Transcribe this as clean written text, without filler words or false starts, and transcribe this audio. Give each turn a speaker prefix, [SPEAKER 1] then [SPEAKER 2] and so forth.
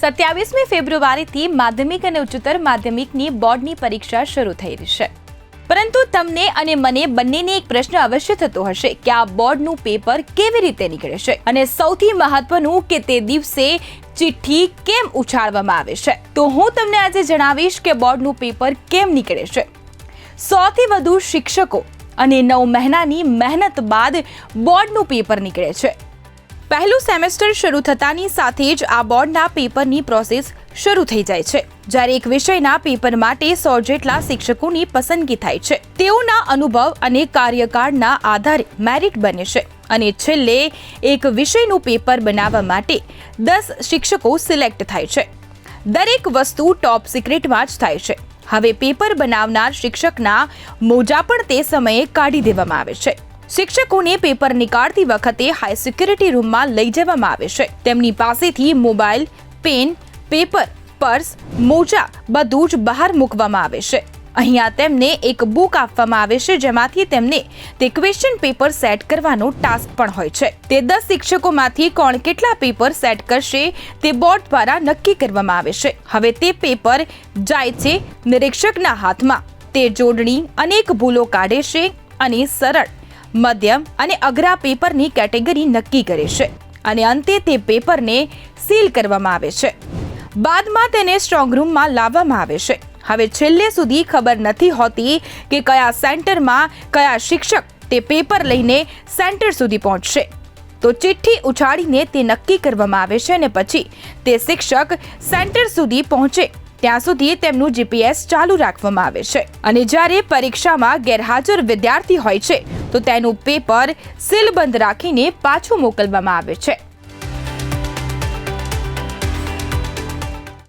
[SPEAKER 1] 27મી ફેબ્રુઆરીથી માધ્યમિક અને ઉચ્ચતર માધ્યમિકની બોર્ડની પરીક્ષા શરૂ થઈ રહી છે. પરંતુ તમને અને મને બંનેને એક પ્રશ્ન અવશ્ય થતો હશે કે આ બોર્ડનું પેપર કેવી રીતે નીકળે છે અને સૌથી મહત્વનું કે તે દિવસે ચિઠ્ઠી કેમ ઉછાળવામાં આવે છે. તો હું તમને આજે જણાવીશ કે બોર્ડનું પેપર કેમ નીકળે છે. 100થી વધુ શિક્ષકો અને 9 મહિનાની મહેનત બાદ બોર્ડનું પેપર નીકળે છે. પહેલું સેમેસ્ટર શરૂ થતાની સાથે જ આ બોર્ડના પેપરની પ્રોસેસ શરૂ થઈ જાય છે. જ્યારે એક વિષયના પેપર માટે 100 જેટલા શિક્ષકોની પસંદગી થાય છે. તેઓના અનુભવ અને કાર્યકાળના આધારે મેરિટ બને છે અને છેલ્લે એક વિષયનું પેપર બનાવવા માટે 10 શિક્ષકો સિલેક્ટ થાય છે. દરેક વસ્તુ ટોપ સિક્રેટમાં જ થાય છે. હવે પેપર બનાવનાર શિક્ષકના મોજા પણ તે સમયે કાઢી દેવામાં આવે છે. શિક્ષકોને પેપર નીકાળતી વખતે હાઈ સિક્યુરિટી રૂમમાં લઈ જવામાં આવે છે. તેમની પાસેથી મોબાઈલ, પેન, પેપર, પર્સ, મોજા બધું જ બહાર મૂકવામાં આવે છે. અહીંયા તેમને એક બુક આપવામાં આવે છે જેમાંથી તેમને તે ક્વેશ્ચન પેપર સેટ કરવાનો ટાસ્ક પણ હોય છે. તે 10 શિક્ષકોમાંથી કોણ કેટલા પેપર સેટ કરશે તે બોર્ડ દ્વારા નક્કી કરવામાં આવે છે. હવે તે પેપર જાય છે નિરીક્ષકના હાથમાં. તે જોડણી અનેક ભૂલો કાઢે છે અને સરળ, મધ્યમ અને અઘરા પેપરની કેટેગરી નક્કી કરે છે અને અંતે તે પેપરને સીલ કરવામાં આવે છે. બાદમાં તેને સ્ટ્રોંગ રૂમમાં લાવવામાં આવે છે. હવે છેલ્લે સુધી ખબર નથી હોતી કે કયા સેન્ટરમાં કયા શિક્ષક તે પેપર લઈને સેન્ટર સુધી પહોંચશે. તો ચિઠ્ઠી ઉછાળીને તે નક્કી કરવામાં આવે છે અને પછી તે શિક્ષક સેન્ટર સુધી પહોંચે ત્યાં સુધી તેમનું GPS ચાલુ રાખવામાં આવે છે અને જ્યારે પરીક્ષામાં ગેરહાજર વિદ્યાર્થી હોય છે તો તેનું પેપર સીલબંધ રાખીને પાછું મોકલવામાં આવે છે.